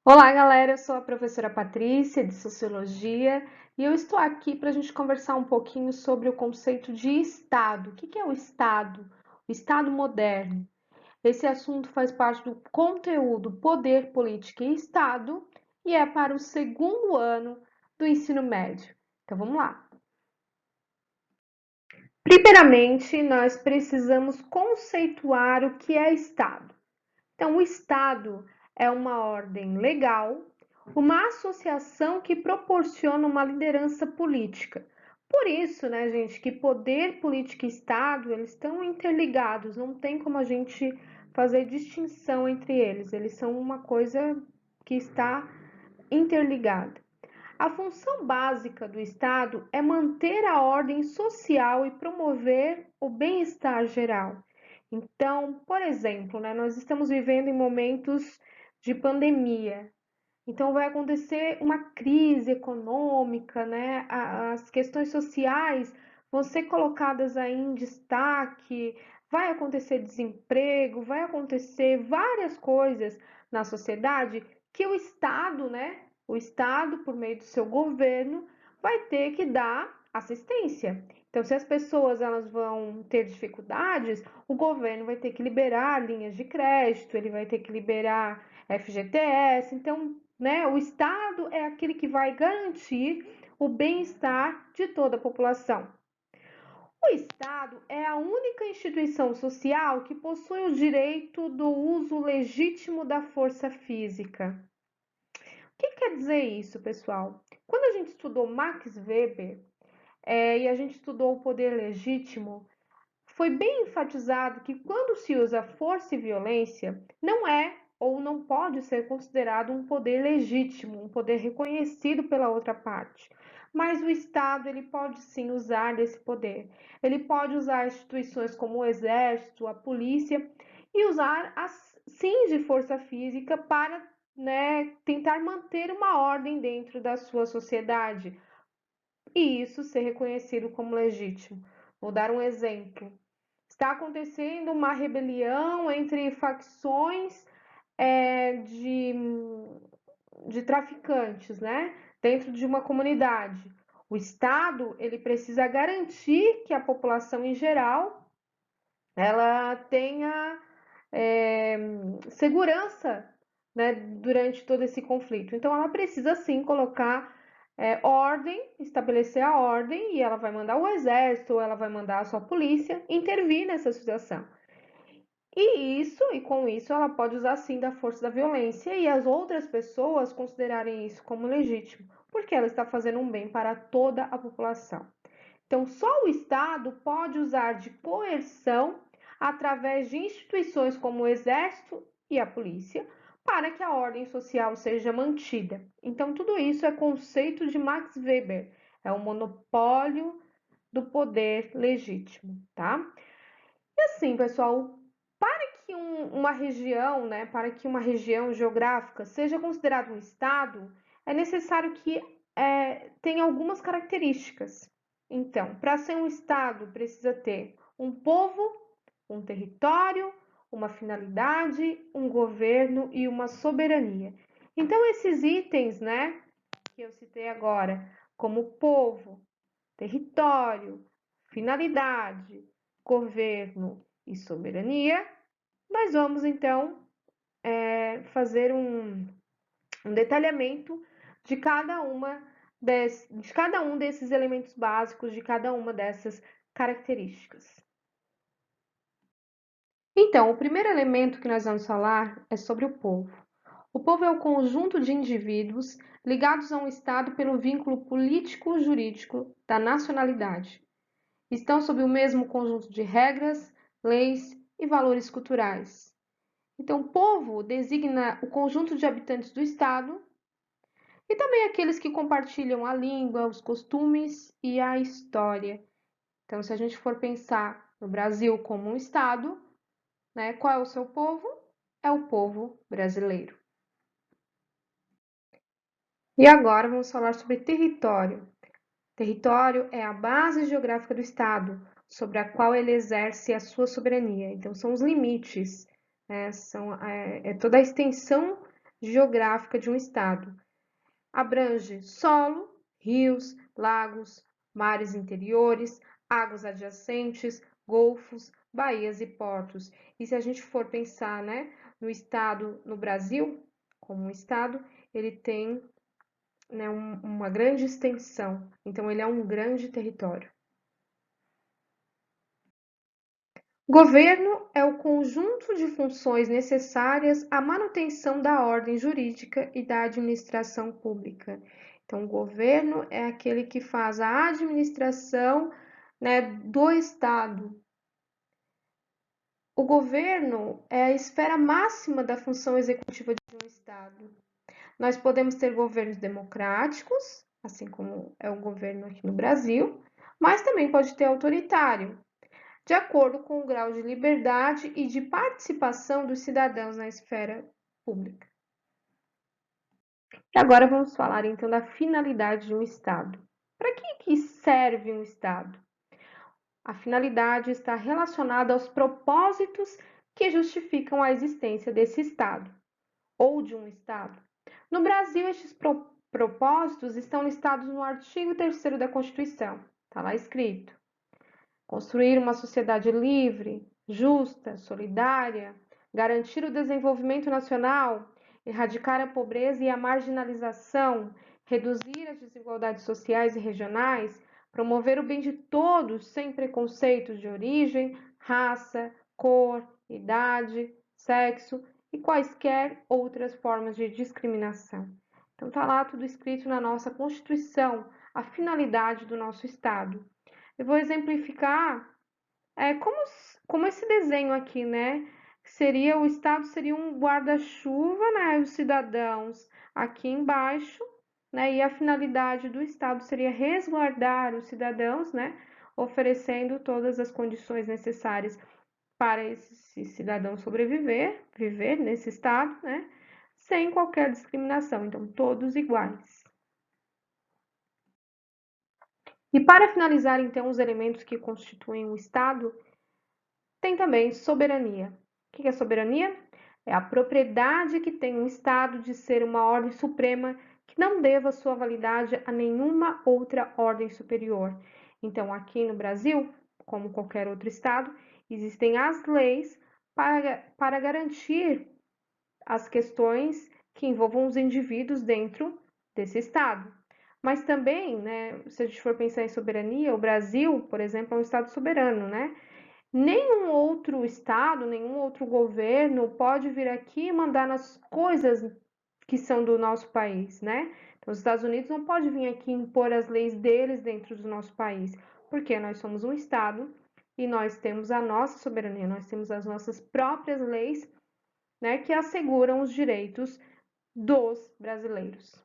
Olá, galera. Eu sou a professora Patrícia, de Sociologia, e eu estou aqui para a gente conversar um pouquinho sobre o conceito de Estado. O que é o Estado? O Estado moderno. Esse assunto faz parte do conteúdo Poder, Política e Estado e é para o segundo ano do ensino médio. Então, vamos lá. Primeiramente, nós precisamos conceituar o que é Estado. Então, o Estado é uma ordem legal, uma associação que proporciona uma liderança política. Por isso, né, gente, que poder, política e Estado, eles estão interligados, não tem como a gente fazer distinção entre eles, eles são uma coisa que está interligada. A função básica do Estado é manter a ordem social e promover o bem-estar geral. Então, por exemplo, né, nós estamos vivendo em momentos de pandemia. Então, vai acontecer uma crise econômica, né? As questões sociais vão ser colocadas aí em destaque, vai acontecer desemprego, vai acontecer várias coisas na sociedade que o Estado, né? O Estado, por meio do seu governo, vai ter que dar assistência. Então, se as pessoas elas vão ter dificuldades, o governo vai ter que liberar linhas de crédito, ele vai ter que liberar FGTS. Então, né, o Estado é aquele que vai garantir o bem-estar de toda a população. O Estado é a única instituição social que possui o direito do uso legítimo da força física. O que quer dizer isso, pessoal? Quando a gente estudou Max Weber e a gente estudou o poder legítimo, foi bem enfatizado que quando se usa força e violência, não é ou não pode ser considerado um poder legítimo, um poder reconhecido pela outra parte. Mas o Estado ele pode sim usar desse poder. Ele pode usar instituições como o Exército, a polícia e usar sim de força física para, né, tentar manter uma ordem dentro da sua sociedade e isso ser reconhecido como legítimo. Vou dar um exemplo. Está acontecendo uma rebelião entre facções de traficantes, né? Dentro de uma comunidade. O Estado ele precisa garantir que a população em geral ela tenha é, segurança, né, durante todo esse conflito. Então, ela precisa sim colocar ordem, estabelecer a ordem, e ela vai mandar o exército, ou ela vai mandar a sua polícia intervir nessa situação. E com isso, ela pode usar sim da força da violência e as outras pessoas considerarem isso como legítimo, porque ela está fazendo um bem para toda a população. Então, só o Estado pode usar de coerção através de instituições como o Exército e a Polícia para que a ordem social seja mantida. Então, tudo isso é conceito de Max Weber, é o monopólio do poder legítimo, tá? E assim, pessoal, para que uma região, né, para que uma região geográfica seja considerada um estado, é necessário que tenha algumas características. Então, para ser um estado, precisa ter um povo, um território, uma finalidade, um governo e uma soberania. Então, esses itens, né, que eu citei agora, como povo, território, finalidade, governo e soberania, nós vamos então fazer um detalhamento de de cada um desses elementos básicos, de cada uma dessas características. Então, o primeiro elemento que nós vamos falar é sobre o povo. O povo é o conjunto de indivíduos ligados a um Estado pelo vínculo político-jurídico da nacionalidade. Estão sob o mesmo conjunto de regras, leis e valores culturais. Então, povo designa o conjunto de habitantes do Estado e também aqueles que compartilham a língua, os costumes e a história. Então, se a gente for pensar no Brasil como um Estado, né, qual é o seu povo? É o povo brasileiro. E agora vamos falar sobre território. Território é a base geográfica do Estado, sobre a qual ele exerce a sua soberania. Então, são os limites, né? É toda a extensão geográfica de um estado. Abrange solo, rios, lagos, mares interiores, águas adjacentes, golfos, baías e portos. E se a gente for pensar, né, no estado, no Brasil, como um estado, ele tem, né, uma grande extensão, então ele é um grande território. Governo é o conjunto de funções necessárias à manutenção da ordem jurídica e da administração pública. Então, o governo é aquele que faz a administração, né, do Estado. O governo é a esfera máxima da função executiva de um Estado. Nós podemos ter governos democráticos, assim como é o governo aqui no Brasil, mas também pode ter autoritário, de acordo com o grau de liberdade e de participação dos cidadãos na esfera pública. E agora vamos falar então da finalidade de um Estado. Para que serve um Estado? A finalidade está relacionada aos propósitos que justificam a existência desse Estado ou de um Estado. No Brasil, estes propósitos estão listados no artigo 3º da Constituição. Está lá escrito: construir uma sociedade livre, justa, solidária, garantir o desenvolvimento nacional, erradicar a pobreza e a marginalização, reduzir as desigualdades sociais e regionais, promover o bem de todos sem preconceitos de origem, raça, cor, idade, sexo e quaisquer outras formas de discriminação. Então está lá tudo escrito na nossa Constituição, a finalidade do nosso Estado. Eu vou exemplificar como esse desenho aqui, né? Seria o Estado seria um guarda-chuva, né? Os cidadãos aqui embaixo, né? E a finalidade do Estado seria resguardar os cidadãos, né? Oferecendo todas as condições necessárias para esse cidadão viver nesse Estado, né? Sem qualquer discriminação. Então, todos iguais. E para finalizar, então, os elementos que constituem o Estado, tem também soberania. O que é soberania? É a propriedade que tem um Estado de ser uma ordem suprema que não deva sua validade a nenhuma outra ordem superior. Então, aqui no Brasil, como qualquer outro Estado, existem as leis para garantir as questões que envolvam os indivíduos dentro desse Estado. Mas também, né, se a gente for pensar em soberania, o Brasil, por exemplo, é um Estado soberano, né? Nenhum outro Estado, nenhum outro governo pode vir aqui e mandar nas coisas que são do nosso país, né? Então, os Estados Unidos não pode vir aqui impor as leis deles dentro do nosso país, porque nós somos um Estado e nós temos a nossa soberania, nós temos as nossas próprias leis, né, que asseguram os direitos dos brasileiros.